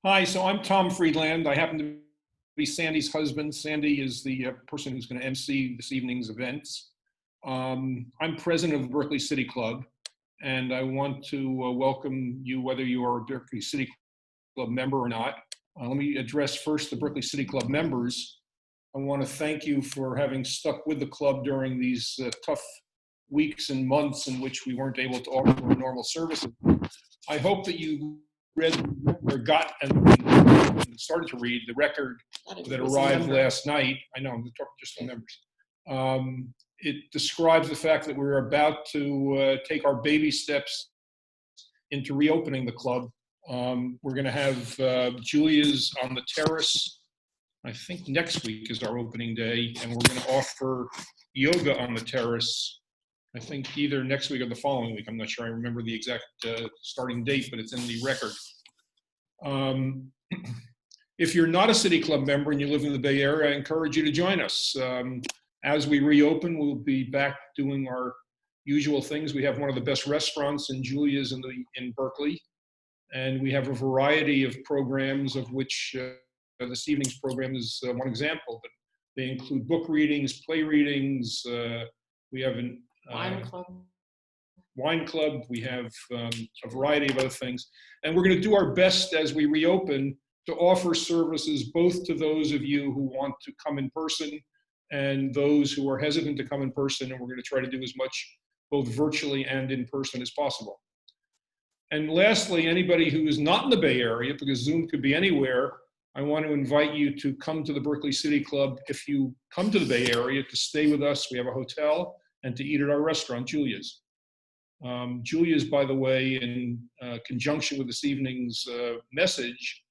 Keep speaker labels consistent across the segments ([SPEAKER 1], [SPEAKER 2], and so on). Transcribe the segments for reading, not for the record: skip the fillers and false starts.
[SPEAKER 1] Hi, so I'm Tom Friedland. I happen to be Sandy's husband. Sandy is the person who's going to MC this evening's events. I'm president of the Berkeley City Club, and I want to welcome you, whether you are a Berkeley City Club member or not. Let me address first the Berkeley City Club members. I want to thank you for having stuck with the club during these tough weeks and months in which we weren't able to offer our normal services. I hope that you read or got and started to read the record that arrived last night. I know, I'm just the members. It describes the fact that we're about to take our baby steps into reopening the club. We're going to have Julia's on the terrace. I think next week is our opening day, and we're going to offer yoga on the terrace. I think either next week or the following week. I'm not sure I remember the exact starting date, but it's in the record. If you're not a City Club member and you live in the Bay Area, I encourage you to join us. As we reopen, we'll be back doing our usual things. We have one of the best restaurants in Julia's in Berkeley, and we have a variety of programs, of which this evening's program is one example. But they include book readings, play readings. We have an wine club. We have a variety of other things. And we're going to do our best as we reopen to offer services both to those of you who want to come in person and those who are hesitant to come in person. And we're going to try to do as much both virtually and in person as possible. And lastly, anybody who is not in the Bay Area, because Zoom could be anywhere, I want to invite you to come to the Berkeley City Club. If you come to the Bay Area, to stay with us. We have a hotel, and to eat at our restaurant, Julia's. Julia's, by the way, in conjunction with this evening's message,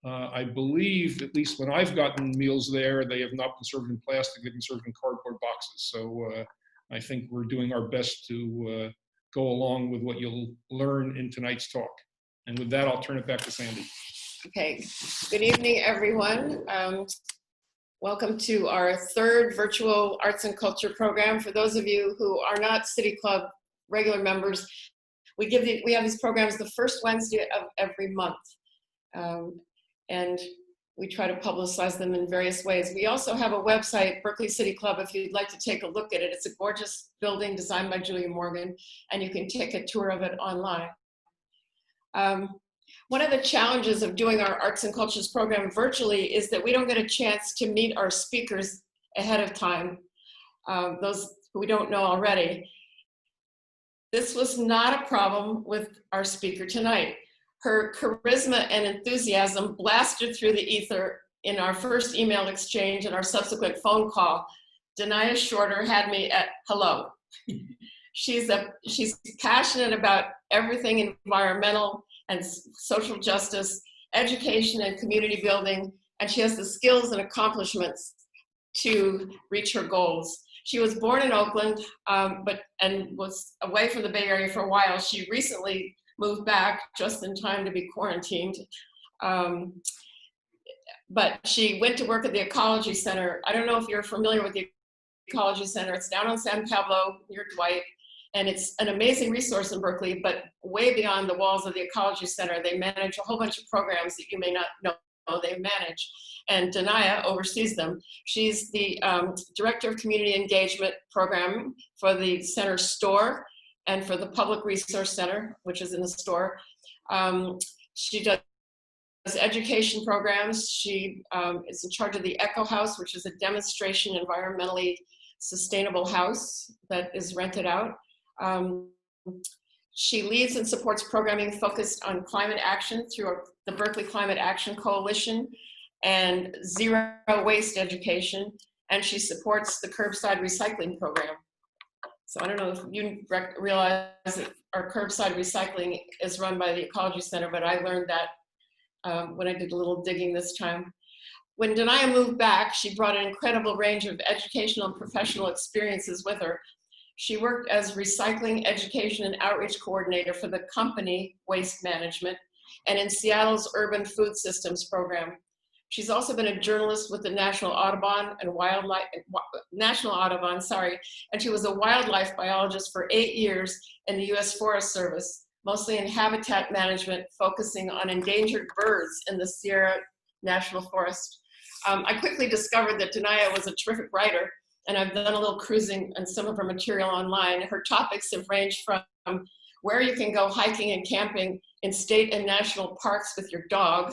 [SPEAKER 1] I believe, at least when I've gotten meals there, they have not been served in plastic, they've been served in cardboard boxes. So I think we're doing our best to go along with what you'll learn in tonight's talk. And with that, I'll turn it back to Sandy.
[SPEAKER 2] Okay, good evening, everyone. Welcome to our third virtual arts and culture program. For those of you who are not City Club regular members, we have these programs the first Wednesday of every month. And we try to publicize them in various ways. We also have a website, Berkeley City Club, if you'd like to take a look at it. It's a gorgeous building designed by Julia Morgan, and you can take a tour of it online. One of the challenges of doing our arts and cultures program virtually is that we don't get a chance to meet our speakers ahead of time, those who we don't know already. This was not a problem with our speaker tonight. Her charisma and enthusiasm blasted through the ether in our first email exchange and our subsequent phone call. Denaya Shorter had me at hello. She's passionate about everything environmental and social justice, education and community building, and she has the skills and accomplishments to reach her goals. She was born in Oakland, and was away from the Bay Area for a while. She recently moved back just in time to be quarantined. But she went to work at the Ecology Center. I don't know if you're familiar with the Ecology Center. It's down on San Pablo near Dwight. And it's an amazing resource in Berkeley, but way beyond the walls of the Ecology Center. They manage a whole bunch of programs that you may not know they manage. And Denaya oversees them. She's the Director of Community Engagement Program for the center store and for the Public Resource Center, which is in the store. She does education programs. She is in charge of the Eco House, which is a demonstration environmentally sustainable house that is rented out. She leads and supports programming focused on climate action through the Berkeley Climate Action Coalition and zero waste education, and she supports the curbside recycling program. So I don't know if you realize that our curbside recycling is run by the Ecology Center, but I learned that when I did a little digging this time. When Denaya moved back, she brought an incredible range of educational and professional experiences with her. She worked as recycling, education, and outreach coordinator for the company Waste Management and in Seattle's Urban Food Systems program. She's also been a journalist with the National Audubon, and she was a wildlife biologist for 8 years in the U.S. Forest Service, mostly in habitat management, focusing on endangered birds in the Sierra National Forest. I quickly discovered that Denaya was a terrific writer, and I've done a little cruising on some of her material online. Her topics have ranged from where you can go hiking and camping in state and national parks with your dog,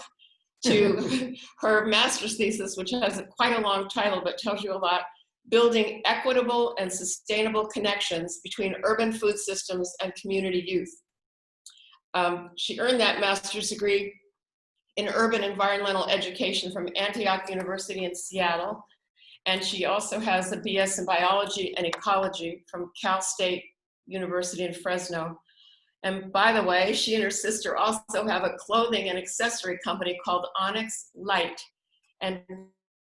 [SPEAKER 2] to her master's thesis, which has quite a long title but tells you a lot: building equitable and sustainable connections between urban food systems and community youth. She earned that master's degree in urban environmental education from Antioch University in Seattle. And she also has a BS in biology and ecology from Cal State University in Fresno. And by the way, she and her sister also have a clothing and accessory company called Onyx Light. And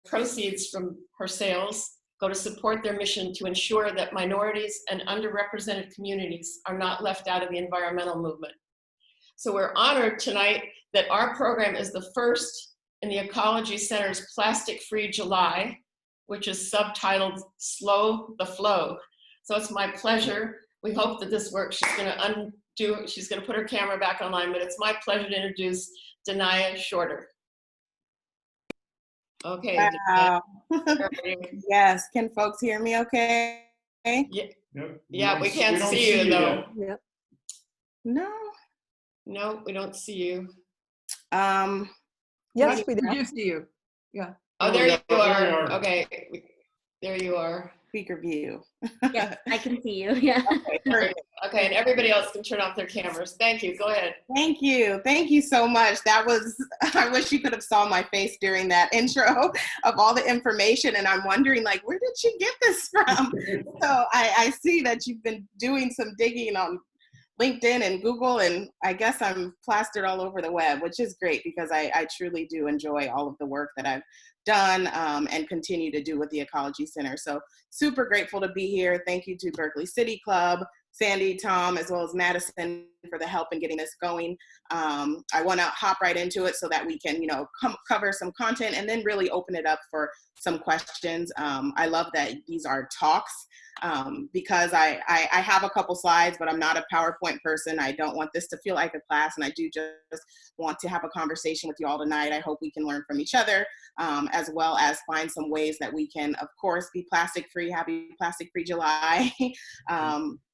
[SPEAKER 2] proceeds from her sales go to support their mission to ensure that minorities and underrepresented communities are not left out of the environmental movement. So we're honored tonight that our program is the first in the Ecology Center's Plastic Free July, which is subtitled Slow the Flow. So it's my pleasure. We hope that this works. She's gonna put her camera back online, but it's my pleasure to introduce Denaya Shorter. Okay.
[SPEAKER 3] Wow. Yes, can folks hear me okay?
[SPEAKER 2] Yeah,
[SPEAKER 1] Yep.
[SPEAKER 2] yeah, we can't
[SPEAKER 1] We don't
[SPEAKER 2] see you though.
[SPEAKER 4] Yep.
[SPEAKER 3] No.
[SPEAKER 2] No, we don't see you.
[SPEAKER 4] Yes, we do see you. Yeah.
[SPEAKER 2] Oh,
[SPEAKER 1] There
[SPEAKER 2] there
[SPEAKER 1] we
[SPEAKER 2] you
[SPEAKER 1] go. There
[SPEAKER 2] are.
[SPEAKER 1] you are.
[SPEAKER 2] Okay, there you are.
[SPEAKER 3] Speaker view.
[SPEAKER 5] Yes, I can see you. Yeah.
[SPEAKER 3] Okay, perfect.
[SPEAKER 2] Okay, and everybody else can turn off their cameras. Thank you. Go ahead.
[SPEAKER 3] Thank you. Thank you so much. That was, I wish you could have saw my face during that intro of all the information. And I'm wondering, like, where did she get this from? So I see that you've been doing some digging on LinkedIn and Google, and I guess I'm plastered all over the web, which is great because I truly do enjoy all of the work that I've done and continue to do with the Ecology Center. So super grateful to be here. Thank you to Berkeley City Club, Sandy, Tom, as well as Madison for the help in getting this going. I want to hop right into it so that we can, cover some content and then really open it up for some questions. I love that these are talks because I have a couple slides, but I'm not a PowerPoint person. I don't want this to feel like a class, and I do just want to have a conversation with you all tonight. I hope we can learn from each other, as well as find some ways that we can, of course, be plastic free. Happy Plastic Free July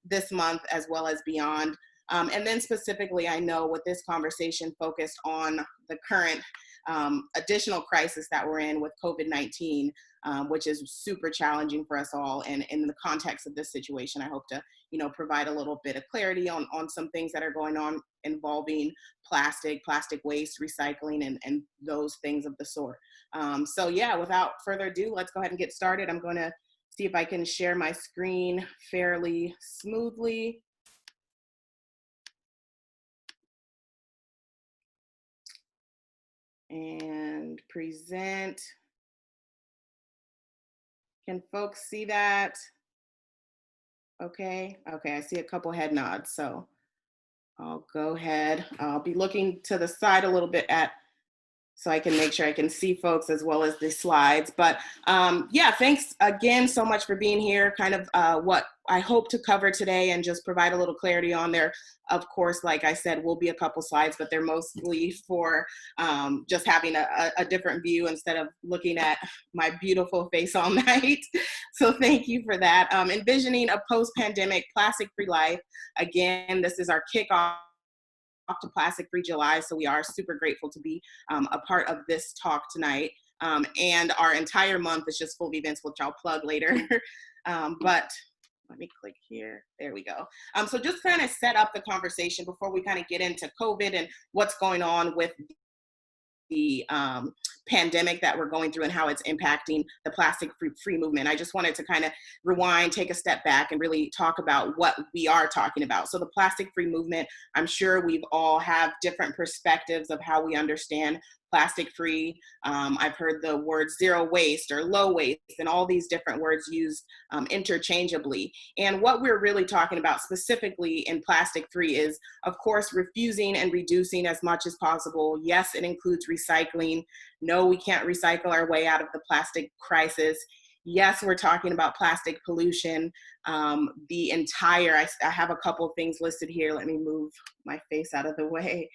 [SPEAKER 3] this month, as well as beyond. And then specifically, I know with this conversation focused on the current additional crisis that we're in with COVID-19, which is super challenging for us all. And in the context of this situation, I hope to, provide a little bit of clarity on some things that are going on involving plastic waste, recycling, and those things of the sort. So yeah, without further ado, let's go ahead and get started. I'm going to see if I can share my screen fairly smoothly. And present. Can folks see that? Okay, I see a couple head nods, so I'll go ahead. I'll be looking to the side a little bit so I can make sure I can see folks as well as the slides. But yeah, thanks again so much for being here. Kind of what I hope to cover today and just provide a little clarity on there. Of course, like I said, will be a couple slides, but they're mostly for just having a different view instead of looking at my beautiful face all night. So thank you for that. Envisioning a post-pandemic plastic-free life. Again, this is our kickoff to Plastic Free July, so we are super grateful to be a part of this talk tonight. And our entire month is just full of events, which I'll plug later. But let me click here. There we go. So just kind of set up the conversation before we kind of get into COVID and what's going on with the pandemic that we're going through and how it's impacting the plastic free movement. I just wanted to kind of rewind, take a step back, and really talk about what we are talking about. So the plastic free movement, I'm sure we've all have different perspectives of how we understand plastic free. I've heard the words zero waste or low waste and all these different words used interchangeably. And what we're really talking about specifically in plastic free is, of course, refusing and reducing as much as possible. Yes, it includes recycling. No, we can't recycle our way out of the plastic crisis. yes, we're talking about plastic pollution. The entire, I have a couple things listed here. Let me move my face out of the way.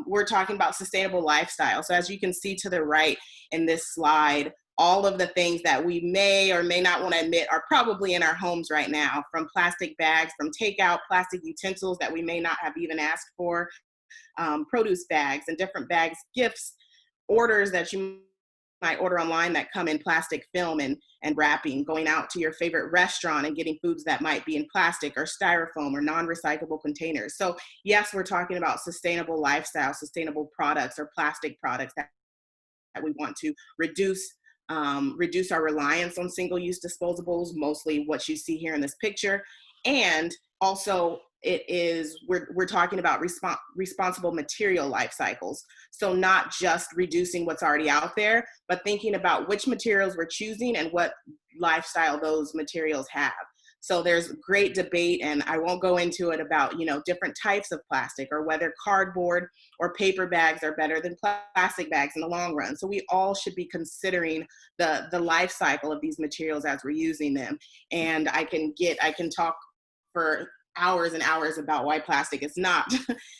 [SPEAKER 3] We're talking about sustainable lifestyle. So as you can see to the right in this slide, all of the things that we may or may not want to admit are probably in our homes right now, from plastic bags, from takeout, plastic utensils that we may not have even asked for, produce bags and different bags, gifts, orders that you might order online that come in plastic film and wrapping, going out to your favorite restaurant and getting foods that might be in plastic or styrofoam or non-recyclable containers. So yes, we're talking about sustainable lifestyle, sustainable products or plastic products that we want to reduce our reliance on single-use disposables, mostly what you see here in this picture. And also we're talking about responsible material life cycles. So not just reducing what's already out there, but thinking about which materials we're choosing and what lifestyle those materials have. So there's great debate, and I won't go into it about, different types of plastic or whether cardboard or paper bags are better than plastic bags in the long run. So we all should be considering the life cycle of these materials as we're using them. And I can talk for hours and hours about why plastic is not,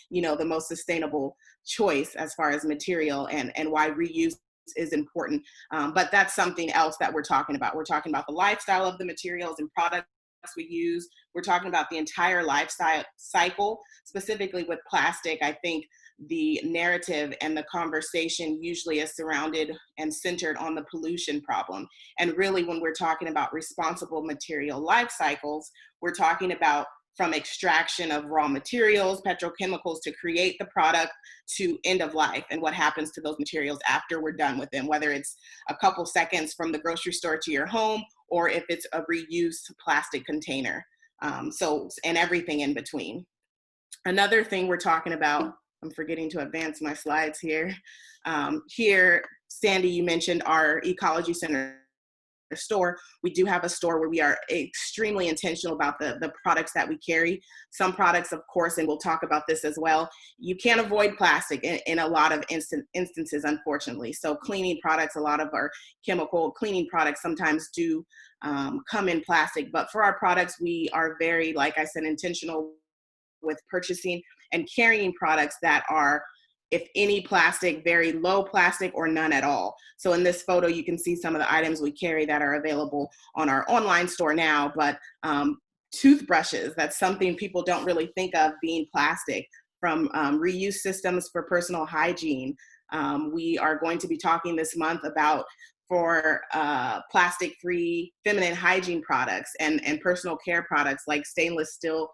[SPEAKER 3] the most sustainable choice as far as material, and why reuse is important. But that's something else that we're talking about. We're talking about the lifestyle of the materials and products we use. We're talking about the entire lifestyle cycle. Specifically with plastic, I think the narrative and the conversation usually is surrounded and centered on the pollution problem. And really, when we're talking about responsible material life cycles, we're talking about from extraction of raw materials, petrochemicals, to create the product, to end of life and what happens to those materials after we're done with them, whether it's a couple seconds from the grocery store to your home, or if it's a reused plastic container. And everything in between. Another thing we're talking about, I'm forgetting to advance my slides here. Here, Sandy, you mentioned our Ecology Center store. We do have a store where we are extremely intentional about the products that we carry. Some products, of course, and we'll talk about this as well, you can't avoid plastic in a lot of instances, unfortunately. So cleaning products, a lot of our chemical cleaning products sometimes do come in plastic. But for our products, we are very, like I said, intentional with purchasing and carrying products that are, if any plastic, very low plastic or none at all. So in this photo, you can see some of the items we carry that are available on our online store now, but toothbrushes, that's something people don't really think of being plastic, from reuse systems for personal hygiene. We are going to be talking this month about for plastic-free feminine hygiene products and personal care products like stainless steel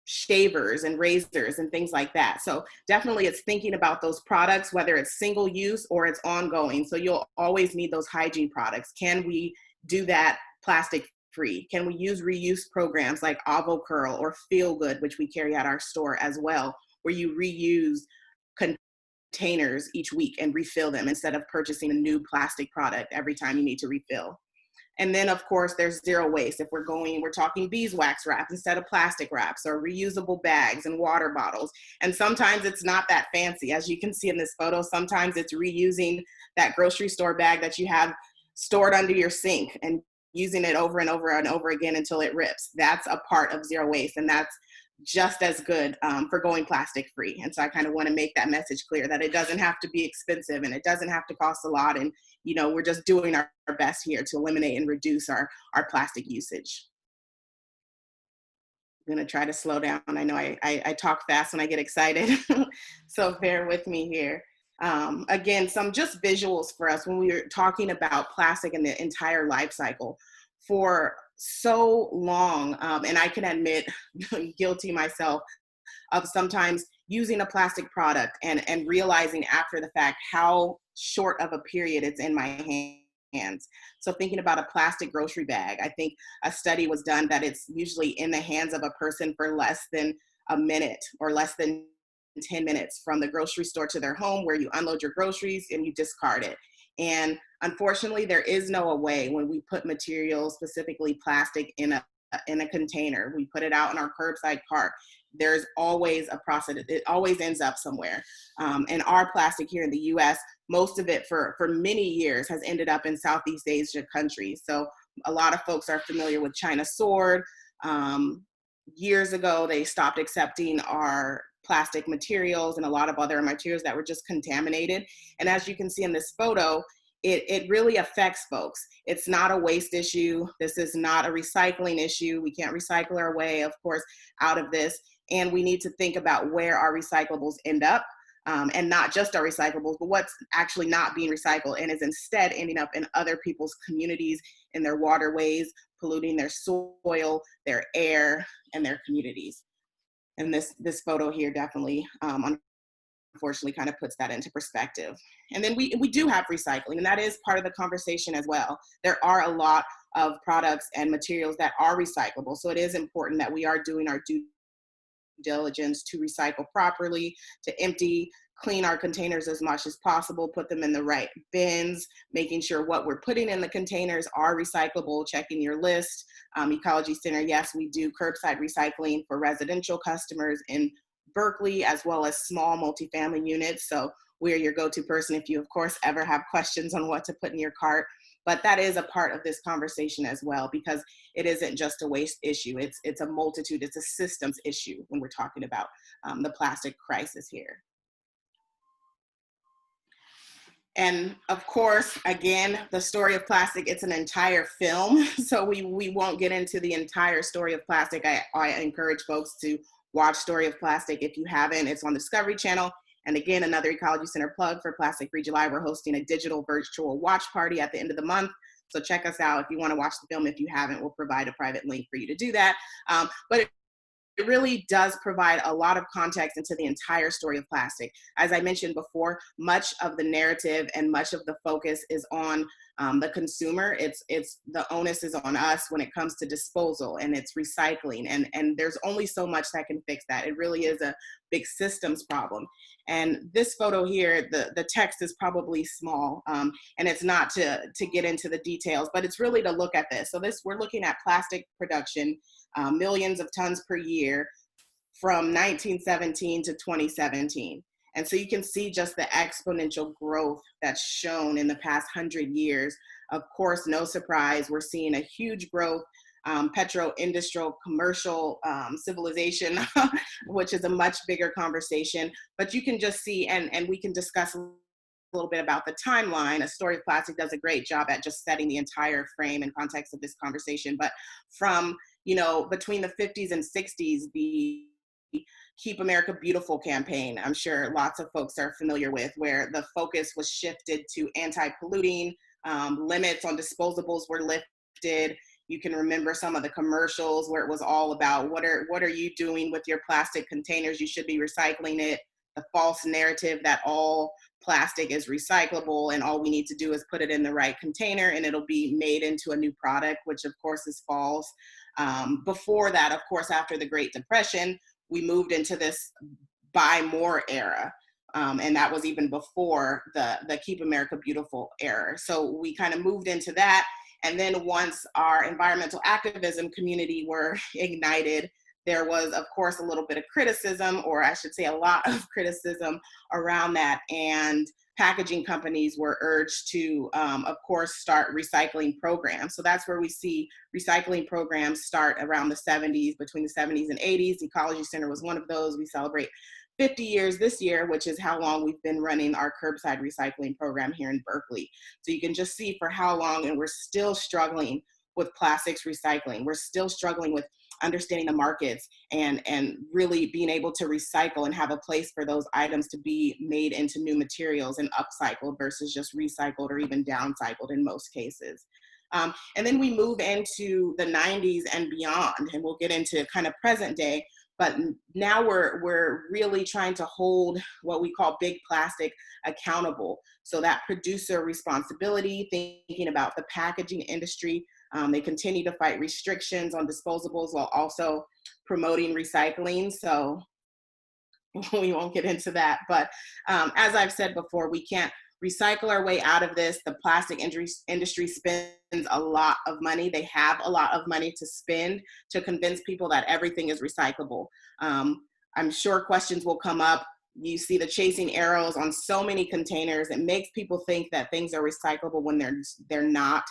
[SPEAKER 3] shavers and razors and things like that. So definitely it's thinking about those products, whether it's single use or it's ongoing. So you'll always need those hygiene products. Can we do that plastic free? Can we use reuse programs like Avo Curl or Feel Good, which we carry at our store as well, where you reuse containers each week and refill them instead of purchasing a new plastic product every time you need to refill. And then, of course, there's zero waste. If we're talking beeswax wrap instead of plastic wraps, or reusable bags and water bottles. And sometimes it's not that fancy. As you can see in this photo, sometimes it's reusing that grocery store bag that you have stored under your sink and using it over and over and over again until it rips. That's a part of zero waste, and that's just as good for going plastic free. And so I kind of want to make that message clear, that it doesn't have to be expensive and it doesn't have to cost a lot. And, we're just doing our best here to eliminate and reduce our plastic usage. I'm going to try to slow down. I know I talk fast when I get excited, so bear with me here. Again, some just visuals for us when we were talking about plastic and the entire life cycle. For so long, and I can admit, guilty myself, of sometimes using a plastic product and realizing after the fact how short of a period it's in my hands. So thinking about a plastic grocery bag, I think a study was done that it's usually in the hands of a person for less than a minute or less than 10 minutes from the grocery store to their home, where you unload your groceries and you discard it. And unfortunately, there is no way when we put materials, specifically plastic, in a container. We put it out in our curbside cart. there's always a process. It always ends up somewhere. And our plastic here in the US, most of it for many years has ended up in Southeast Asia countries. So a lot of folks are familiar with China sword. Years ago, they stopped accepting our plastic materials and a lot of other materials that were just contaminated. And as you can see in this photo, it really affects folks. It's not a waste issue. This is not a recycling issue. We can't recycle our way, of course, out of this. And we need to think about where our recyclables end up, and not just our recyclables, but what's actually not being recycled and is instead ending up in other people's communities, in their waterways, polluting their soil, their air, and their communities. And this photo here definitely, unfortunately, kind of puts that into perspective. And then we do have recycling, and that is part of the conversation as well. There are a lot of products and materials that are recyclable, so it is important that we are doing our due diligence to recycle properly, to empty, clean our containers as much as possible, put them in the right bins, making sure what we're putting in the containers are recyclable, checking your list. Ecology Center, yes, we do curbside recycling for residential customers in Berkeley, as well as small multifamily units. So we're your go-to person if you, of course, ever have questions on what to put in your cart. But that is a part of this conversation as well, because it isn't just a waste issue. It's a multitude, it's a systems issue when we're talking about the plastic crisis here. And of course, again, the story of plastic, it's an entire film. So we won't get into the entire story of plastic. I encourage folks to watch Story of Plastic if you haven't. It's on Discovery Channel. And again, another Ecology Center plug for Plastic Free July. We're hosting a digital virtual watch party at the end of the month. So check us out if you want to watch the film. If you haven't, we'll provide a private link for you to do that. But it really does provide a lot of context into the entire story of plastic. As I mentioned before, much of the narrative and much of the focus is on the consumer. It's the onus is on us when it comes to disposal, and it's recycling. And there's only so much that can fix that. It really is a big systems problem. And this photo here, the text is probably small, and it's not to get into the details, but it's really to look at this. So we're looking at plastic production, millions of tons per year from 1917 to 2017. And so you can see just the exponential growth that's shown in the past 100 years. Of course, no surprise, we're seeing a huge growth, petro-industrial commercial civilization, which is a much bigger conversation. But you can just see, and we can discuss a little bit about the timeline. A Story of Plastic does a great job at just setting the entire frame and context of this conversation. But from, between the 50s and 60s, the Keep America Beautiful campaign, I'm sure lots of folks are familiar with, where the focus was shifted to anti-polluting, limits on disposables were lifted. You can remember some of the commercials where it was all about what are you doing with your plastic containers? You should be recycling it. The false narrative that all plastic is recyclable and all we need to do is put it in the right container and it'll be made into a new product, which of course is false. Before that, of course, after the Great Depression, we moved into this buy more era. And that was even before the Keep America Beautiful era. So we kind of moved into that. And then once our environmental activism community were ignited, there was, of course, a little bit of criticism, or I should say a lot of criticism around that. And packaging companies were urged to, of course, start recycling programs. So that's where we see recycling programs start around the 70s, between the 70s and 80s. Ecology Center was one of those. We celebrate 50 years this year, which is how long we've been running our curbside recycling program here in Berkeley. So you can just see for how long, and we're still struggling with plastics recycling. We're still struggling with understanding the markets and really being able to recycle and have a place for those items to be made into new materials and upcycled versus just recycled or even downcycled in most cases. And then we move into the 90s and beyond, and we'll get into kind of present day. But now we're really trying to hold what we call big plastic accountable. So that producer responsibility, thinking about the packaging industry. They continue to fight restrictions on disposables while also promoting recycling. So we won't get into that. But as I've said before, we can't recycle our way out of this. The plastic industry spends a lot of money. They have a lot of money to spend to convince people that everything is recyclable. I'm sure questions will come up. You see the chasing arrows on so many containers. It makes people think that things are recyclable when they're not.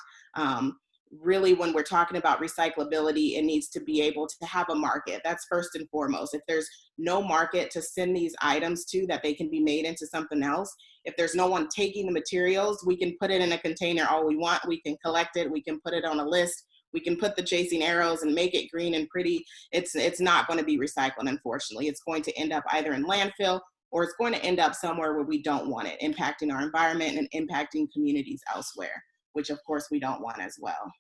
[SPEAKER 3] Really, when we're talking about recyclability, it needs to be able to have a market. That's first and foremost. If there's no market to send these items to that they can be made into something else, if there's no one taking the materials, we can put it in a container all we want. We can collect it. We can put it on a list. We can put the chasing arrows and make it green and pretty. It's not going to be recycled, unfortunately. It's going to end up either in landfill or it's going to end up somewhere where we don't want it, impacting our environment and impacting communities elsewhere, which of course we don't want as well.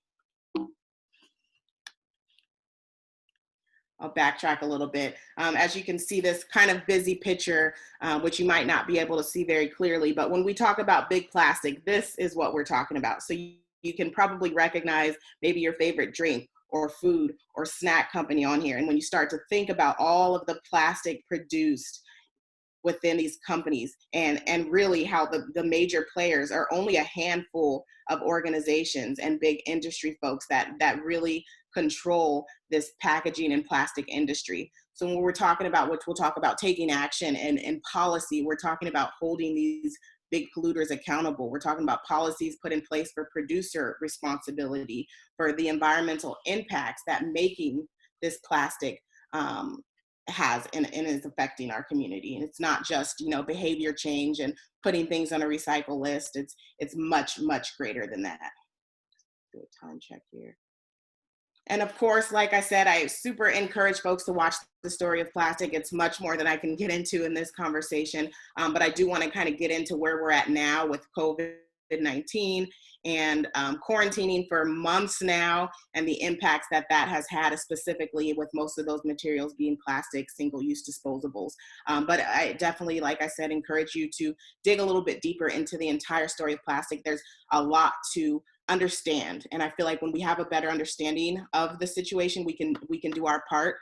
[SPEAKER 3] I'll backtrack a little bit. As you can see, this kind of busy picture, which you might not be able to see very clearly, but when we talk about big plastic, this is what we're talking about. So you can probably recognize maybe your favorite drink or food or snack company on here. And when you start to think about all of the plastic produced within these companies and really how the major players are only a handful of organizations and big industry folks that really control this packaging and plastic industry. So when we're talking about, which we'll talk about, taking action and policy, we're talking about holding these big polluters accountable. We're talking about policies put in place for producer responsibility, for the environmental impacts that making this plastic has and is affecting our community. And it's not just, behavior change and putting things on a recycle list. It's much, much greater than that. Do a time check here. And of course, like I said, I super encourage folks to watch The Story of Plastic. It's much more than I can get into in this conversation, but I do want to kind of get into where we're at now with COVID-19 and quarantining for months now, and the impacts that has had, specifically with most of those materials being plastic, single-use disposables. But I definitely, like I said, encourage you to dig a little bit deeper into the entire story of plastic. There's a lot to understand, and I feel like when we have a better understanding of the situation, we can do our part,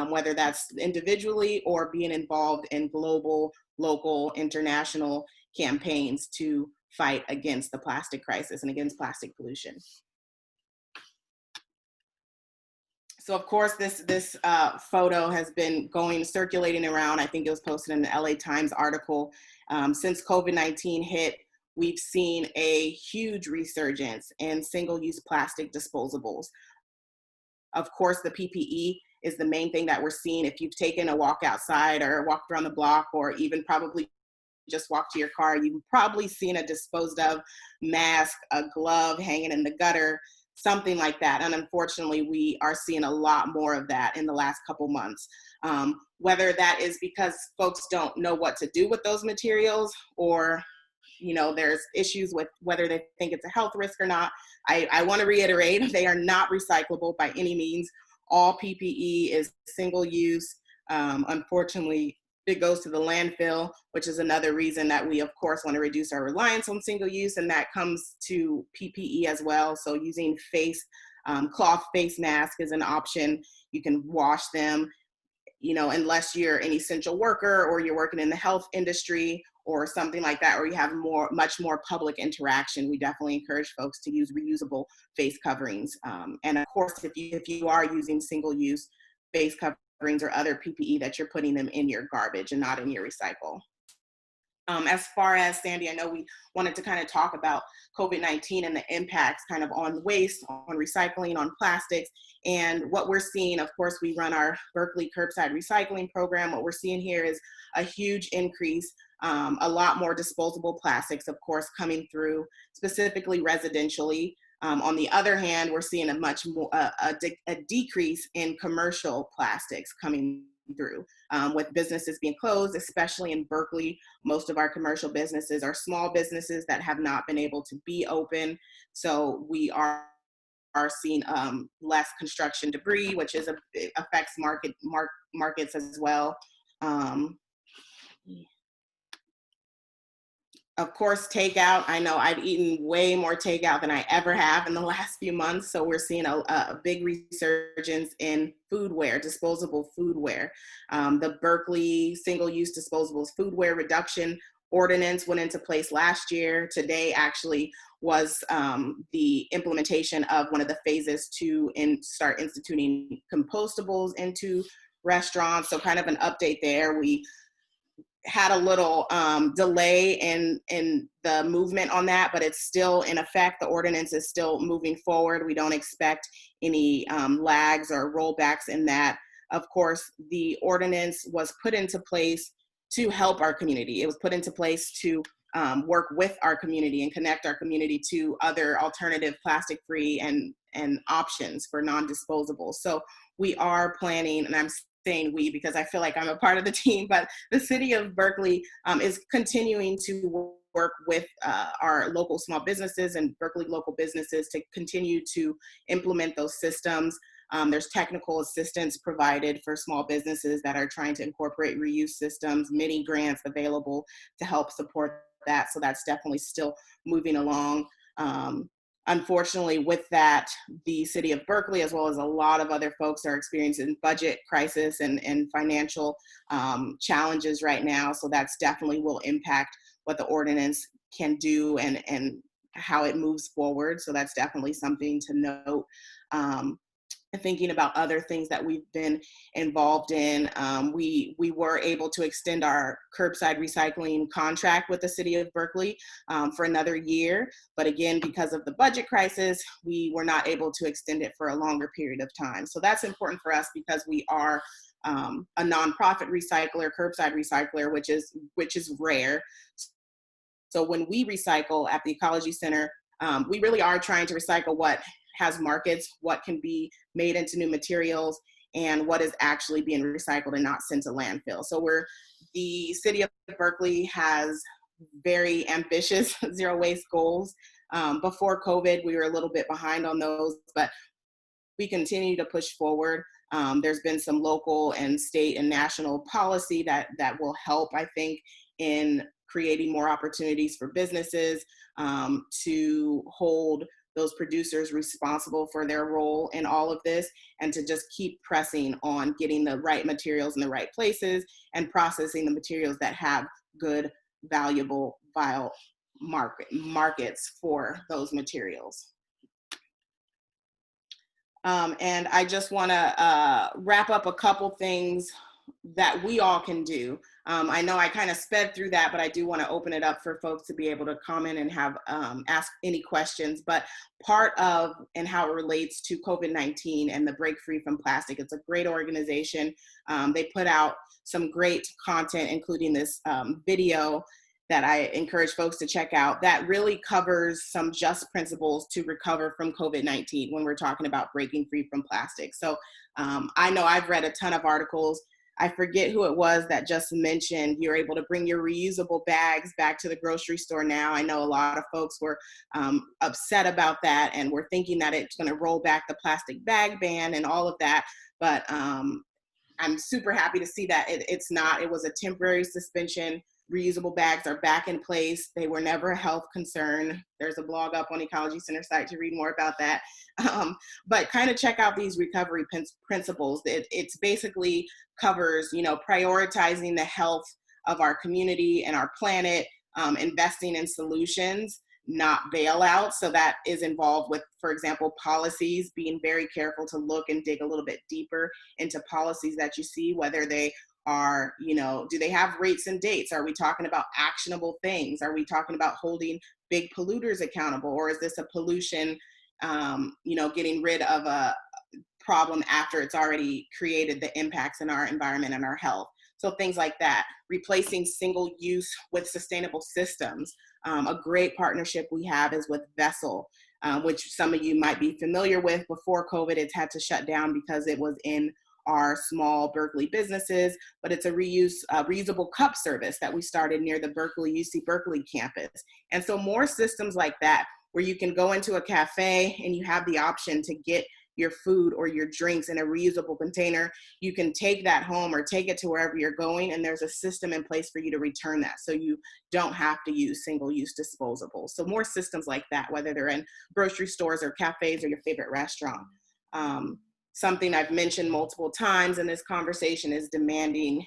[SPEAKER 3] whether that's individually or being involved in global, local, international campaigns to fight against the plastic crisis and against plastic pollution. So of course, this photo has been circulating around. I think it was posted in the LA Times article. Since COVID-19 hit, we've seen a huge resurgence in single-use plastic disposables. Of course, the PPE is the main thing that we're seeing. If you've taken a walk outside or walked around the block or even probably just walked to your car, you've probably seen a disposed of mask, a glove hanging in the gutter, something like that. And unfortunately, we are seeing a lot more of that in the last couple months. Whether that is because folks don't know what to do with those materials, or there's issues with whether they think it's a health risk or not. I want to reiterate, they are not recyclable by any means. All PPE is single use. Unfortunately, it goes to the landfill, which is another reason that we, of course, want to reduce our reliance on single use, and that comes to PPE as well. So using cloth face mask is an option. You can wash them, unless you're an essential worker or you're working in the health industry or something like that, or you have much more public interaction. We definitely encourage folks to use reusable face coverings. And of course, if you are using single-use face coverings or other PPE, that you're putting them in your garbage and not in your recycle. As far as Sandy, I know we wanted to kind of talk about COVID-19 and the impacts kind of on waste, on recycling, on plastics. And what we're seeing, of course, we run our Berkeley curbside recycling program. What we're seeing here is a huge increase, a lot more disposable plastics, of course, coming through, specifically residentially. On the other hand, we're seeing a much more a decrease in commercial plastics coming through, with businesses being closed, especially in Berkeley. Most of our commercial businesses are small businesses that have not been able to be open. So we are seeing less construction debris, which affects markets as well. Of course, takeout. I know I've eaten way more takeout than I ever have in the last few months. So we're seeing a big resurgence in foodware, disposable foodware. The Berkeley single-use disposables foodware reduction ordinance went into place last year. Today actually was the implementation of one of the phases to start instituting compostables into restaurants. So kind of an update there. We had a little delay in the movement on that, but it's still in effect. The ordinance is still moving forward. We don't expect any lags or rollbacks in that. Of course, the ordinance was put into place to help our community. It was put into place to work with our community and connect our community to other alternative plastic-free and options for non-disposable. So we are planning, and I'm saying we because I feel like I'm a part of the team, but the city of Berkeley is continuing to work with our local small businesses and Berkeley local businesses to continue to implement those systems. There's technical assistance provided for small businesses that are trying to incorporate reuse systems, many grants available to help support that. So that's definitely still moving along. Unfortunately, with that, the city of Berkeley, as well as a lot of other folks, are experiencing budget crisis and financial challenges right now. So that's definitely will impact what the ordinance can do and how it moves forward. So that's definitely something to note. Thinking about other things that we've been involved in, we were able to extend our curbside recycling contract with the city of Berkeley for another year. But again, because of the budget crisis, we were not able to extend it for a longer period of time. So that's important for us because we are a nonprofit recycler, curbside recycler, which is rare. So when we recycle at the Ecology Center, we really are trying to recycle what has markets, what can be made into new materials, and what is actually being recycled and not sent to landfill. So the city of Berkeley has very ambitious zero waste goals. Before COVID, we were a little bit behind on those, but we continue to push forward. There's been some local and state and national policy that will help, I think, in creating more opportunities for businesses to hold those producers responsible for their role in all of this, and to just keep pressing on getting the right materials in the right places and processing the materials that have good, valuable, viable markets for those materials. And I just want to wrap up a couple things that we all can do. I know I kind of sped through that, but I do want to open it up for folks to be able to comment and have ask any questions. But part of and how it relates to COVID-19 and the Break Free from Plastic, it's a great organization. They put out some great content, including this video that I encourage folks to check out that really covers some just principles to recover from COVID-19 when we're talking about breaking free from plastic. So I know I've read a ton of articles. I forget who it was that just mentioned you're able to bring your reusable bags back to the grocery store now. I know a lot of folks were upset about that and were thinking that it's going to roll back the plastic bag ban and all of that. But I'm super happy to see that it's not. It was a temporary suspension. Reusable bags are back in place. They were never a health concern. There's a blog up on Ecology Center site to read more about that. But kind of check out these recovery principles. It's basically covers, prioritizing the health of our community and our planet, investing in solutions, not bailouts. So that is involved with, for example, policies, being very careful to look and dig a little bit deeper into policies that you see, whether they are, do they have rates and dates? Are we talking about actionable things? Are we talking about holding big polluters accountable? Or is this a pollution, getting rid of a problem after it's already created the impacts in our environment and our health? So things like that. Replacing single use with sustainable systems. A great partnership we have is with Vessel, which some of you might be familiar with. Before COVID, it's had to shut down because it was in our small Berkeley businesses, but it's a reusable cup service that we started near the UC Berkeley campus. And so more systems like that, where you can go into a cafe and you have the option to get your food or your drinks in a reusable container. You can take that home or take it to wherever you're going, and there's a system in place for you to return that, so you don't have to use single-use disposables. So more systems like that, whether they're in grocery stores or cafes or your favorite restaurant. Something I've mentioned multiple times in this conversation is demanding,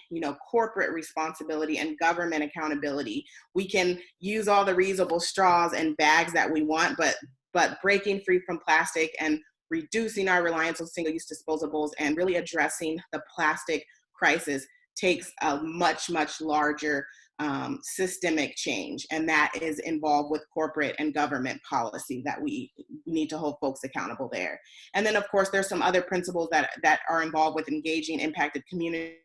[SPEAKER 3] corporate responsibility and government accountability. We can use all the reusable straws and bags that we want, but breaking free from plastic and reducing our reliance on single-use disposables and really addressing the plastic crisis takes a much, much larger systemic change. And that is involved with corporate and government policy that we need to hold folks accountable there. And then of course, there's some other principles that are involved with engaging impacted communities.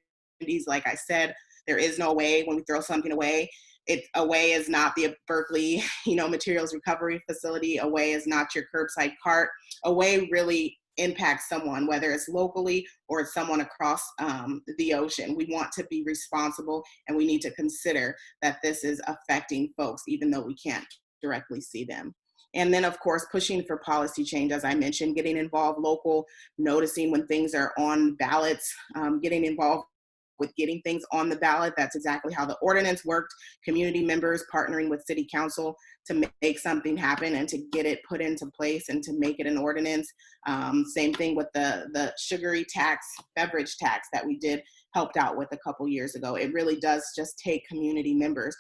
[SPEAKER 3] Like I said, there is no way when we throw something away. Away is not the Berkeley, materials recovery facility. Away is not your curbside cart. Away really impacts someone, whether it's locally or it's someone across the ocean. We want to be responsible, and we need to consider that this is affecting folks, even though we can't directly see them. And then, of course, pushing for policy change, as I mentioned, getting involved local, noticing when things are on ballots, getting involved with getting things on the ballot. That's exactly how the ordinance worked. Community members partnering with city council to make something happen and to get it put into place and to make it an ordinance. Same thing with the sugary tax, beverage tax that we helped out with a couple years ago. It really does just take community members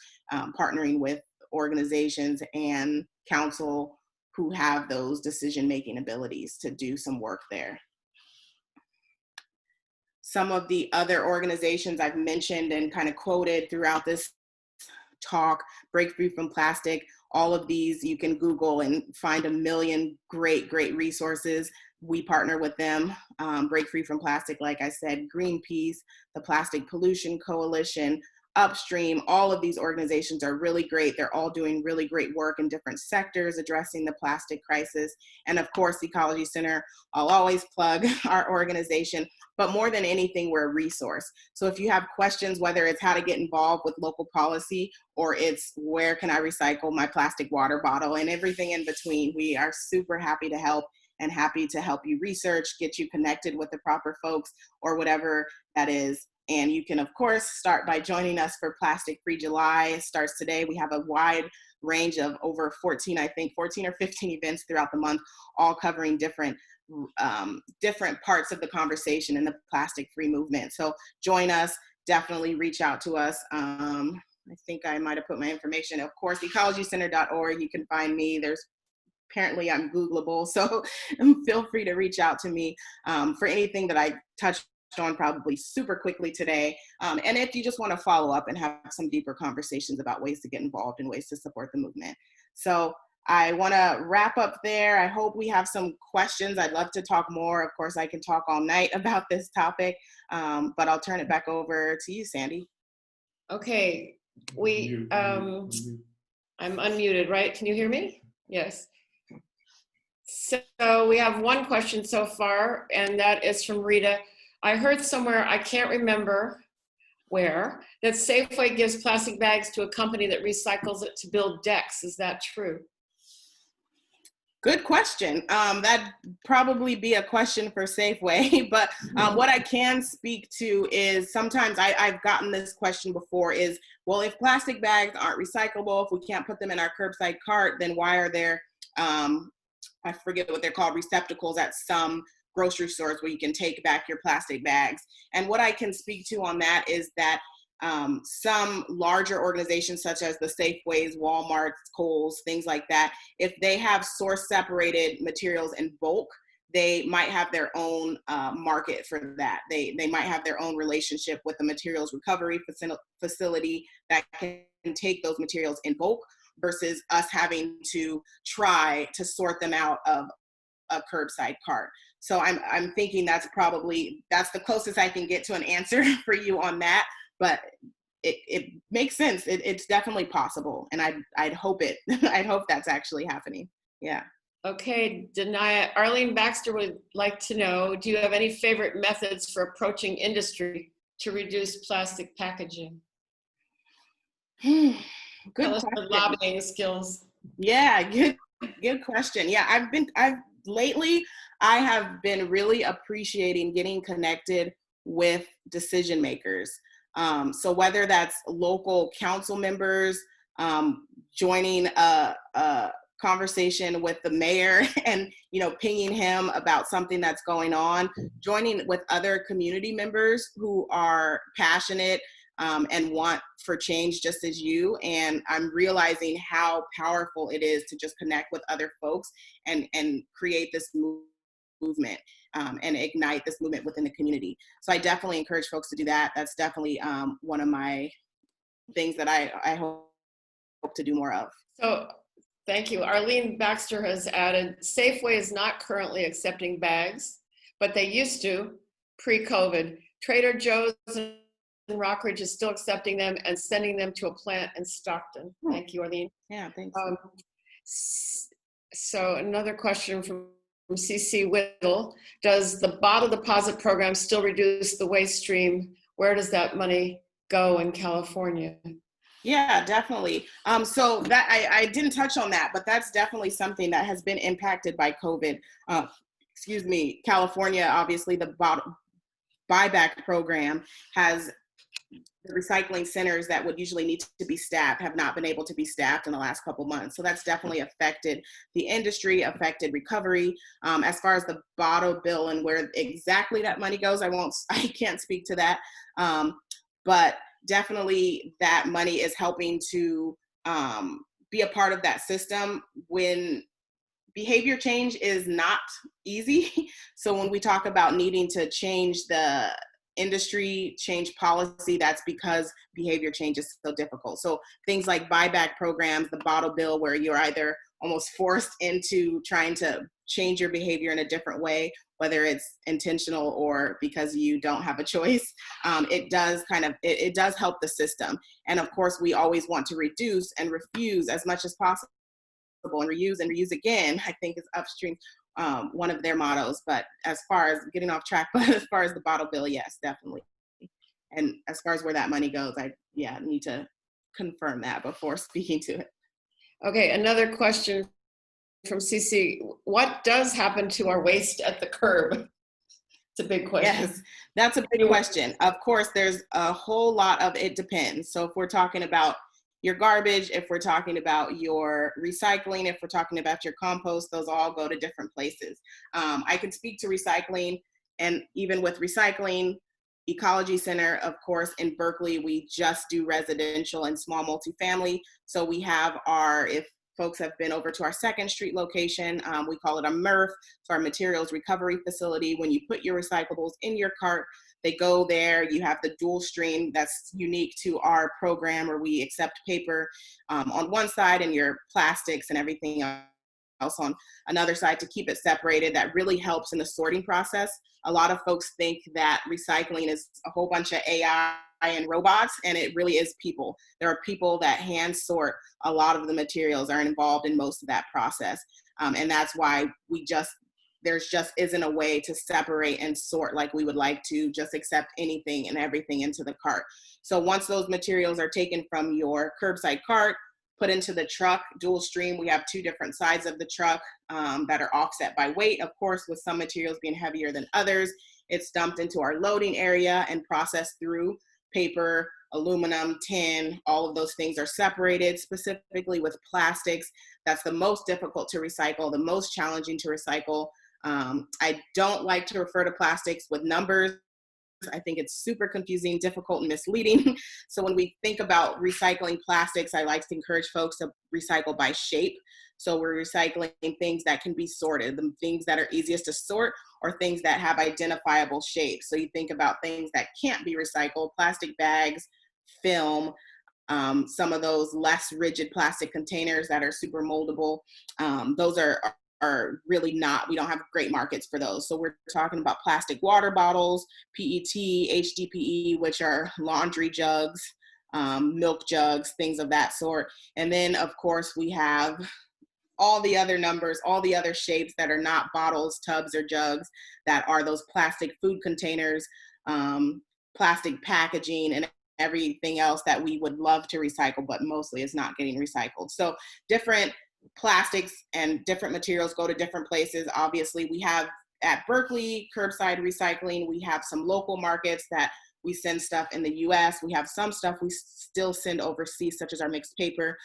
[SPEAKER 3] partnering with organizations and council who have those decision-making abilities to do some work there. Some of the other organizations I've mentioned and kind of quoted throughout this talk, Break Free from Plastic, all of these you can Google and find a million great resources. We partner with them. Break Free from Plastic, like I said, Greenpeace, the Plastic Pollution Coalition, Upstream, all of these organizations are really great. They're all doing really great work in different sectors addressing the plastic crisis. And of course, Ecology Center, I'll always plug our organization, but more than anything, we're a resource. So if you have questions, whether it's how to get involved with local policy or it's where can I recycle my plastic water bottle and everything in between, we are super happy to help and happy to help you research, get you connected with the proper folks or whatever that is. And you can, of course, start by joining us for Plastic Free July. It starts today. We have a wide range of over 14 or 15 events throughout the month, all covering different parts of the conversation in the plastic free movement. So join us, definitely reach out to us. I think I might have put my information. Of course, ecologycenter.org, you can find me. Apparently I'm Googleable, so feel free to reach out to me for anything that I touched on probably super quickly today. And if you just want to follow up and have some deeper conversations about ways to get involved and ways to support the movement. So I want to wrap up there. I hope we have some questions. I'd love to talk more. Of course, I can talk all night about this topic, but I'll turn it back over to you, Sandy.
[SPEAKER 2] Okay, I'm unmuted, right? Can you hear me? Yes. So we have one question so far, and that is from Rita. I heard somewhere, I can't remember where, that Safeway gives plastic bags to a company that recycles it to build decks. Is that true?
[SPEAKER 3] Good question. That'd probably be a question for Safeway, but what I can speak to is sometimes I've gotten this question before is, well, if plastic bags aren't recyclable, if we can't put them in our curbside cart, then why are there, I forget what they're called, receptacles at some grocery stores where you can take back your plastic bags. And what I can speak to on that is that some larger organizations such as the Safeways, Walmarts, Kohl's, things like that, if they have source separated materials in bulk, they might have their own market for that. They might have their own relationship with the materials recovery facility that can take those materials in bulk versus us having to try to sort them out of a curbside cart. So I'm thinking that's the closest I can get to an answer for you on that, but it makes sense. It's definitely possible. And I'd hope I'd hope that's actually happening. Yeah.
[SPEAKER 2] Okay, Denaya, Arlene Baxter would like to know, do you have any favorite methods for approaching industry to reduce plastic packaging?
[SPEAKER 3] Good
[SPEAKER 2] Tell us
[SPEAKER 3] question.
[SPEAKER 2] your lobbying skills.
[SPEAKER 3] Yeah, good question. Yeah, lately I have been really appreciating getting connected with decision makers. So whether that's local council members, joining a conversation with the mayor and, pinging him about something that's going on, joining with other community members who are passionate and want for change just as you. And I'm realizing how powerful it is to just connect with other folks and create this movement and ignite this movement within the community. So I definitely encourage folks to do that. That's definitely one of my things that I hope to do more of.
[SPEAKER 2] So thank you. Arlene Baxter has added, Safeway is not currently accepting bags, but they used to pre-COVID. Trader Joe's and Rockridge is still accepting them and sending them to a plant in Stockton. Thank you, Arlene.
[SPEAKER 3] Yeah, thanks.
[SPEAKER 2] So another question from CC Whittle. Does the bottle deposit program still reduce the waste stream? Where does that money go in California?
[SPEAKER 3] Yeah, definitely. So that I didn't touch on that, but that's definitely something that has been impacted by COVID. California, obviously the buyback program has the recycling centers that would usually need to be staffed have not been able to be staffed in the last couple months. So that's definitely affected the industry, affected recovery. As far as the bottle bill and where exactly that money goes, I can't speak to that. But definitely that money is helping to be a part of that system when behavior change is not easy. So when we talk about needing to change the industry, change policy, that's because behavior change is so difficult. So things like buyback programs, the bottle bill, where you're either almost forced into trying to change your behavior in a different way, whether it's intentional or because you don't have a choice, it does help the system. And of course, we always want to reduce and refuse as much as possible, and reuse again, I think is upstream one of their mottos. But as far as getting off track, but as far as the bottle bill, yes, definitely. And as far as where that money goes, I need to confirm that before speaking to it.
[SPEAKER 2] Okay, another question from CC. What does happen to our waste at the curb? It's a big question.
[SPEAKER 3] Yes, that's a big question. Of course, there's a whole lot of it depends. So if we're talking about your garbage, if we're talking about your recycling, if we're talking about your compost, those all go to different places. I can speak to recycling, and even with recycling, Ecology Center, of course, in Berkeley, we just do residential and small multifamily. So we have if folks have been over to our 2nd Street location, we call it a MRF, so our materials recovery facility. When you put your recyclables in your cart, they go there. You have the dual stream that's unique to our program, where we accept paper on one side and your plastics and everything else on another side to keep it separated. That really helps in the sorting process. A lot of folks think that recycling is a whole bunch of AI and robots, and it really is people. There are people that hand sort a lot of the materials, are involved in most of that process. And that's why there just isn't a way to separate and sort like we would like to just accept anything and everything into the cart. So once those materials are taken from your curbside cart, put into the truck, dual stream, we have 2 different sides of the truck that are offset by weight. Of course, with some materials being heavier than others, it's dumped into our loading area and processed through. Paper, aluminum, tin, all of those things are separated. Specifically with plastics, that's the most difficult to recycle, the most challenging to recycle. I don't like to refer to plastics with numbers. I think it's super confusing, difficult, and misleading. So when we think about recycling plastics, I like to encourage folks to recycle by shape. So we're recycling things that can be sorted, the things that are easiest to sort, or things that have identifiable shapes. So you think about things that can't be recycled, plastic bags, film, some of those less rigid plastic containers that are super moldable. Those are really not, we don't have great markets for those. So we're talking about plastic water bottles, PET, HDPE, which are laundry jugs, milk jugs, things of that sort. And then of course we have all the other numbers, all the other shapes that are not bottles, tubs, or jugs, that are those plastic food containers, plastic packaging, and everything else that we would love to recycle, but mostly is not getting recycled. So different plastics and different materials go to different places. Obviously, we have at Berkeley curbside recycling. We have some local markets that we send stuff in the US. We have some stuff we still send overseas, such as our mixed paper.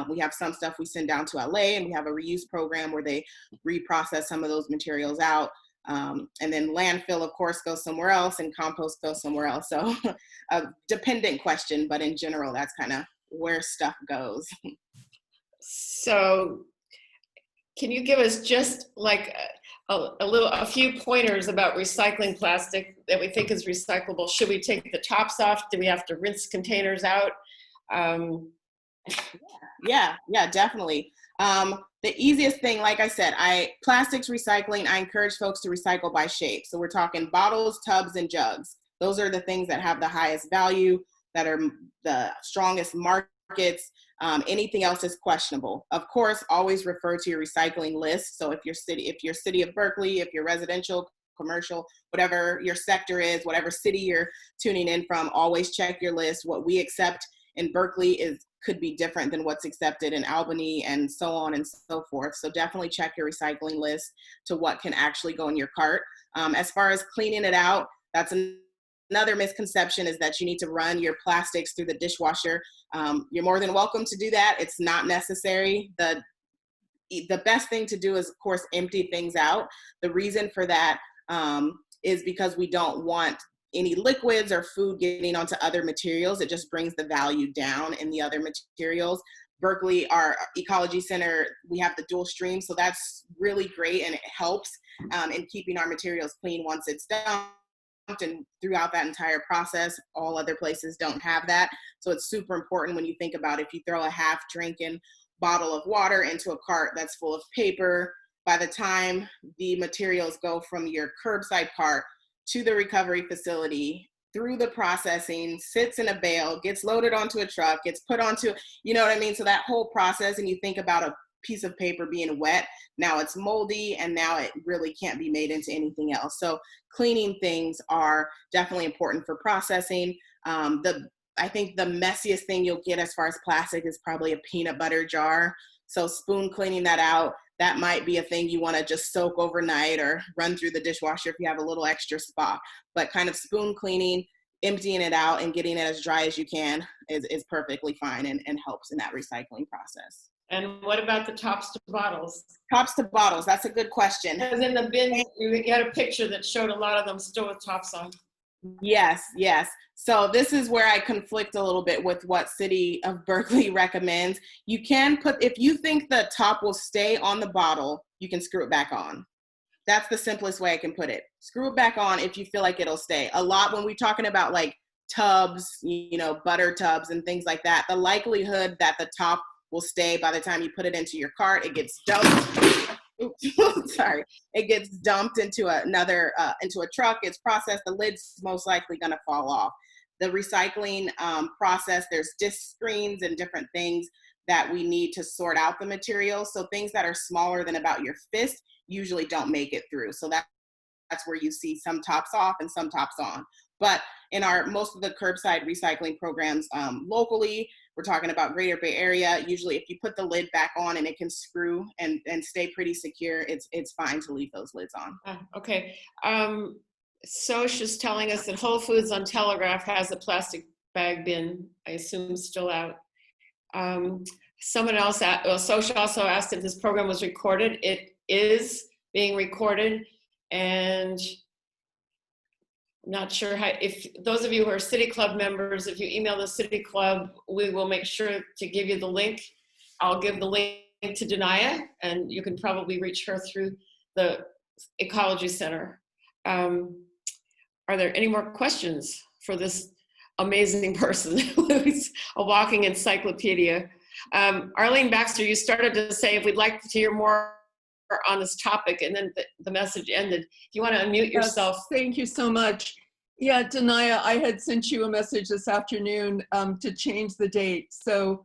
[SPEAKER 3] We have some stuff we send down to LA, and we have a reuse program where they reprocess some of those materials out. And then landfill, of course, goes somewhere else, and compost goes somewhere else. So a dependent question, but in general, that's kind of where stuff goes.
[SPEAKER 2] So can you give us just like a few pointers about recycling plastic that we think is recyclable. Should we take the tops off? Do we have to rinse containers out?
[SPEAKER 3] Yeah, definitely. The easiest thing, like I said, plastics recycling, I encourage folks to recycle by shape. So we're talking bottles, tubs, and jugs. Those are the things that have the highest value, that are the strongest markets. Anything else is questionable. Of course, always refer to your recycling list. So if your city of Berkeley, if you're residential, commercial, whatever your sector is, whatever city you're tuning in from, always check your list. What we accept in Berkeley could be different than what's accepted in Albany, and so on and so forth. So definitely check your recycling list to what can actually go in your cart. As far as cleaning it out, that's another misconception, is that you need to run your plastics through the dishwasher. You're more than welcome to do that. It's not necessary. The best thing to do is, of course, empty things out. The reason for that is because we don't want any liquids or food getting onto other materials. It just brings the value down in the other materials. Berkeley, our Ecology Center, we have the dual stream, so that's really great, and it helps in keeping our materials clean once it's dumped and throughout that entire process. All other places don't have that. So it's super important when you think about, if you throw a half drinking bottle of water into a cart that's full of paper, by the time the materials go from your curbside cart to the recovery facility, through the processing, sits in a bale, gets loaded onto a truck, gets put onto, you know what I mean? So that whole process, and you think about a piece of paper being wet, now it's moldy, and now it really can't be made into anything else. So cleaning things are definitely important for processing. I think the messiest thing you'll get as far as plastic is probably a peanut butter jar. So spoon cleaning that out, that might be a thing you want to just soak overnight or run through the dishwasher if you have a little extra spot. But kind of spoon cleaning, emptying it out and getting it as dry as you can is perfectly fine, and helps in that recycling process.
[SPEAKER 2] And what about the tops to bottles?
[SPEAKER 3] Tops to bottles, that's a good question.
[SPEAKER 2] Because in the bin, you had a picture that showed a lot of them still with tops on.
[SPEAKER 3] Yes. So this is where I conflict a little bit with what City of Berkeley recommends. You can put, if you think the top will stay on the bottle, you can screw it back on. That's the simplest way I can put it. Screw it back on if you feel like it'll stay. A lot when we're talking about like tubs, butter tubs and things like that, the likelihood that the top will stay by the time you put it into your cart, it gets dumped. Oops, sorry. It gets dumped into into a truck. It's processed. The lid's most likely going to fall off. The recycling process, there's disc screens and different things that we need to sort out the materials. So things that are smaller than about your fist usually don't make it through. So that's where you see some tops off and some tops on. But in most of the curbside recycling programs locally, we're talking about Greater Bay Area. Usually if you put the lid back on and it can screw and stay pretty secure, it's fine to leave those lids on.
[SPEAKER 2] Okay. Soch is telling us that Whole Foods on Telegraph has a plastic bag bin, I assume still out. Someone else, Soch also asked if this program was recorded. It is being recorded, and I'm not sure how, if those of you who are City Club members, if you email the City Club, we will make sure to give you the link. I'll give the link to Denaya, and you can probably reach her through the Ecology Center. Are there any more questions for this amazing person who's a walking encyclopedia? Arlene Baxter, you started to say if we'd like to hear more on this topic, and then the message ended. If you want to unmute yourself.
[SPEAKER 4] Yes, thank you so much. Yeah, Denaya, I had sent you a message this afternoon to change the date. So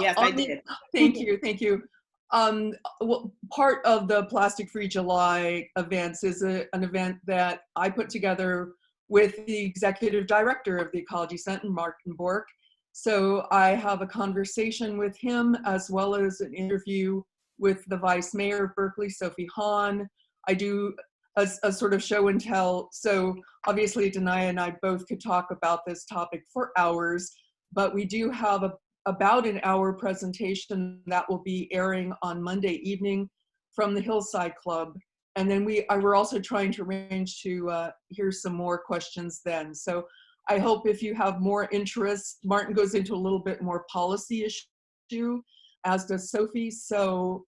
[SPEAKER 3] yes, I did.
[SPEAKER 4] Thank you. Well, part of the Plastic Free July events is an event that I put together with the executive director of the Ecology Center, Martin Bork. So I have a conversation with him, as well as an interview with the vice mayor of Berkeley, Sophie Hahn. I do a sort of show and tell. So obviously Denaya and I both could talk about this topic for hours, but we do have about an hour presentation that will be airing on Monday evening from the Hillside Club. And then we're also trying to arrange to hear some more questions then. So I hope if you have more interest, Martin goes into a little bit more policy issue, as does Sophie. So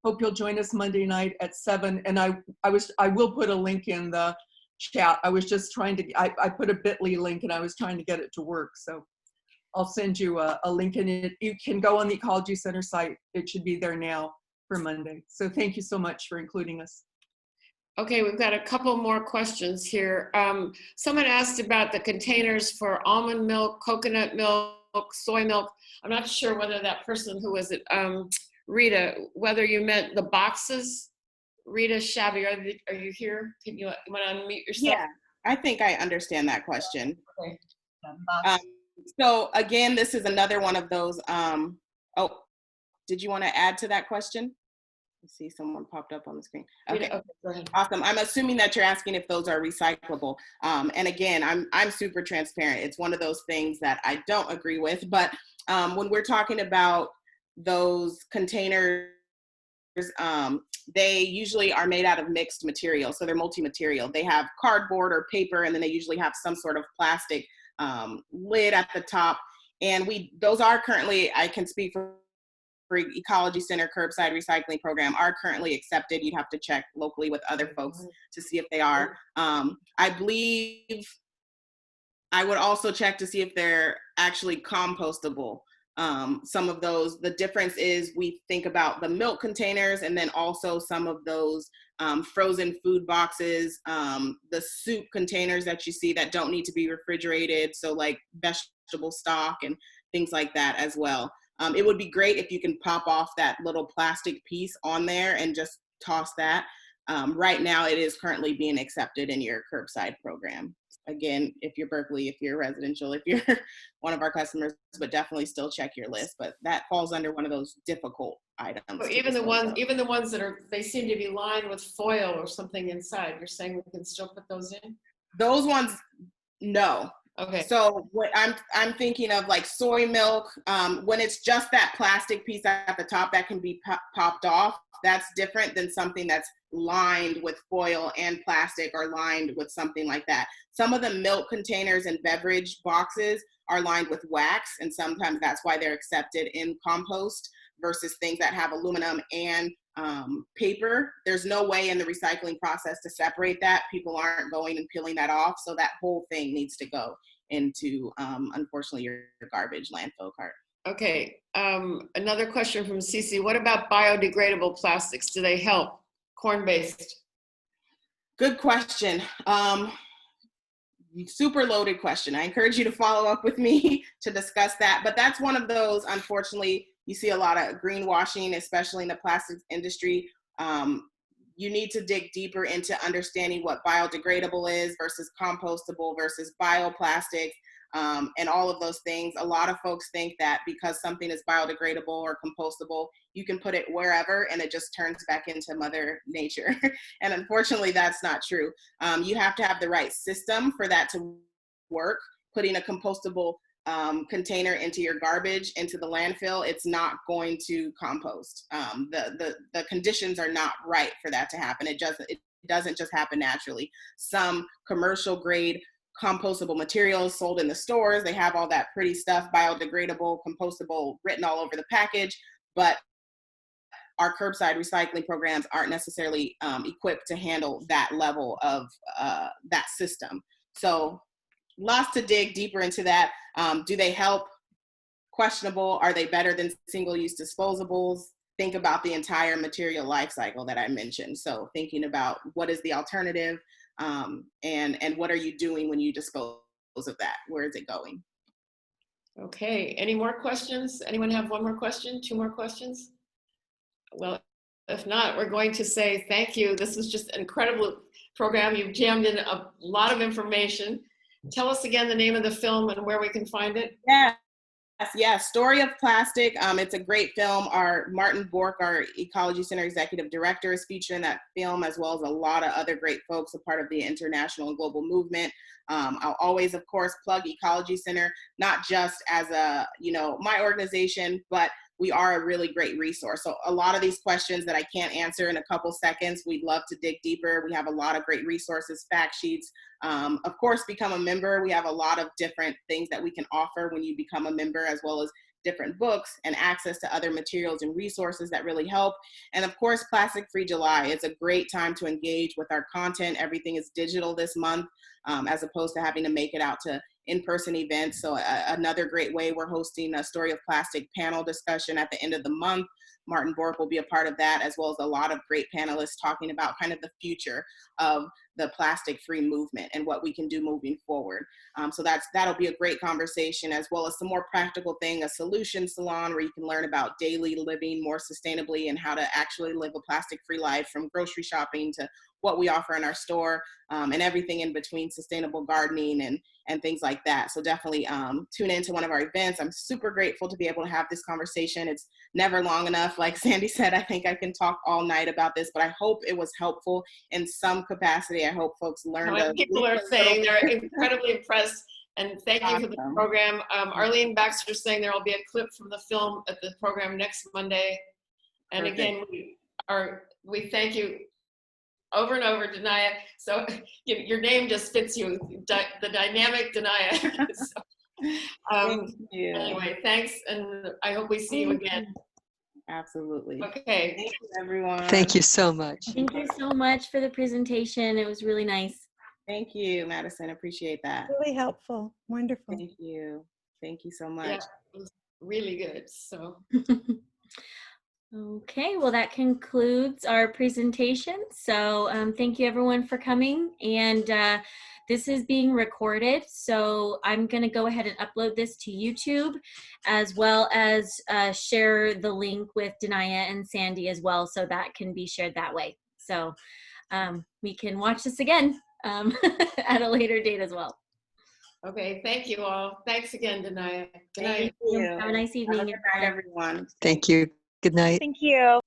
[SPEAKER 4] Hope you'll join us Monday night at 7. And I will put a link in the chat. I was just trying to, I put a bit.ly link and I was trying to get it to work. So I'll send you a link in it. You can go on the Ecology Center site. It should be there now for Monday. So thank you so much for including us.
[SPEAKER 2] Okay, we've got a couple more questions here. Someone asked about the containers for almond milk, coconut milk, soy milk. I'm not sure whether that person who was it, Rita, whether you meant the boxes. Rita Shabby, are you here? Can you want to unmute yourself?
[SPEAKER 3] Yeah, I think I understand that question.
[SPEAKER 2] Okay.
[SPEAKER 3] So again, this is another one of those, oh, did you want to add to that question? I see someone popped up on the screen. Okay,
[SPEAKER 2] Rita, okay, go ahead.
[SPEAKER 3] awesome. I'm assuming that you're asking if those are recyclable. And again, I'm super transparent. It's one of those things that I don't agree with, but when we're talking about those containers, they usually are made out of mixed material. So they're multi-material. They have cardboard or paper, and then they usually have some sort of plastic lid at the top. And those are currently, I can speak for Ecology Center curbside recycling program, are currently accepted. You'd have to check locally with other folks to see if they are. I believe I would also check to see if they're actually compostable. Some of those, the difference is we think about the milk containers and then also some of those frozen food boxes, the soup containers that you see that don't need to be refrigerated. So like vegetable stock and things like that as well. It would be great if you can pop off that little plastic piece on there and just toss that. Right now it is currently being accepted in your curbside program. Again, if you're Berkeley, if you're residential, if you're one of our customers, but definitely still check your list. But that falls under one of those difficult items.
[SPEAKER 2] So even the ones that are, they seem to be lined with foil or something inside. You're saying we can still put those in?
[SPEAKER 3] Those ones, no.
[SPEAKER 2] Okay.
[SPEAKER 3] So what I'm thinking of, like soy milk, when it's just that plastic piece at the top that can be popped off, that's different than something that's lined with foil and plastic or lined with something like that. Some of the milk containers and beverage boxes are lined with wax, and sometimes that's why they're accepted in compost versus things that have aluminum and paper. There's no way in the recycling process to separate that. People aren't going and peeling that off, so that whole thing needs to go into, unfortunately, your garbage landfill cart.
[SPEAKER 2] Okay, another question from Cece. What about biodegradable plastics? Do they help? Corn-based.
[SPEAKER 3] Good question. Super loaded question. I encourage you to follow up with me to discuss that. But that's one of those, unfortunately, you see a lot of greenwashing, especially in the plastics industry. You need to dig deeper into understanding what biodegradable is versus compostable versus bioplastics. And all of those things. A lot of folks think that because something is biodegradable or compostable, you can put it wherever and it just turns back into Mother Nature. And unfortunately, that's not true. You have to have the right system for that to work. Putting a compostable container into your garbage, into the landfill, it's not going to compost. The conditions are not right for that to happen. It doesn't just happen naturally. Some commercial grade compostable materials sold in the stores, they have all that pretty stuff, biodegradable, compostable, written all over the package, but our curbside recycling programs aren't necessarily equipped to handle that level of that system. So lots to dig deeper into that. Do they help? Questionable. Are they better than single-use disposables? Think about the entire material life cycle that I mentioned. So thinking about what is the alternative, and what are you doing when you dispose of that? Where is it going?
[SPEAKER 2] Okay, any more questions? Anyone have one more question, two more questions? Well, if not, we're going to say thank you. This was just an incredible program. You've jammed in a lot of information. Tell us again the name of the film and where we can find it.
[SPEAKER 3] Yeah, Story of Plastic. It's a great film. Our Martin Bork, our Ecology Center Executive Director, is featured in that film, as well as a lot of other great folks, a part of the international and global movement. I'll always, of course, plug Ecology Center, not just as my organization, but we are a really great resource. So a lot of these questions that I can't answer in a couple seconds, we'd love to dig deeper. We have a lot of great resources, fact sheets. Of course, become a member. We have a lot of different things that we can offer when you become a member, as well as different books and access to other materials and resources that really help. And of course, Plastic Free July. It's a great time to engage with our content. Everything is digital this month, as opposed to having to make it out to in-person events. So another great way, we're hosting a Story of Plastic panel discussion at the end of the month. Martin Bork will be a part of that, as well as a lot of great panelists talking about kind of the future of the plastic-free movement and what we can do moving forward. So that'll be a great conversation, as well as some more practical thing, a solution salon where you can learn about daily living more sustainably and how to actually live a plastic-free life, from grocery shopping to what we offer in our store, and everything in between, sustainable gardening and things like that. So definitely tune into one of our events. I'm super grateful to be able to have this conversation. It's never long enough. Like Sandy said, I think I can talk all night about this, but I hope it was helpful in some capacity. I hope folks learned.
[SPEAKER 2] People are saying they're incredibly impressed, and thank you for the program. Arlene Baxter's saying there will be a clip from the film at the program next Monday. And
[SPEAKER 3] Perfect.
[SPEAKER 2] again, we thank you over and over, Denaya. So your name just fits you, the dynamic Denaya. So,
[SPEAKER 3] Thank you.
[SPEAKER 2] anyway, thanks, and I hope we see you again.
[SPEAKER 3] Absolutely.
[SPEAKER 2] Okay.
[SPEAKER 3] Thank you, everyone.
[SPEAKER 6] Thank you so much.
[SPEAKER 5] Thank you so much for the presentation. It was really nice.
[SPEAKER 3] Thank you, Madison. Appreciate that.
[SPEAKER 7] Really helpful. Wonderful.
[SPEAKER 3] Thank you. Thank you so much.
[SPEAKER 2] Yeah, it was really good. So.
[SPEAKER 5] Okay, well, that concludes our presentation. So thank you everyone for coming. And this is being recorded. So I'm going to go ahead and upload this to YouTube, as well as share the link with Denaya and Sandy as well, so that can be shared that way. So we can watch this again at a later date as well.
[SPEAKER 2] Okay, thank you all. Thanks again, Denaya. Good night.
[SPEAKER 3] Thank you.
[SPEAKER 5] Have a nice evening.
[SPEAKER 3] Have a good night, everyone.
[SPEAKER 6] Thank you. Good night.
[SPEAKER 7] Thank you.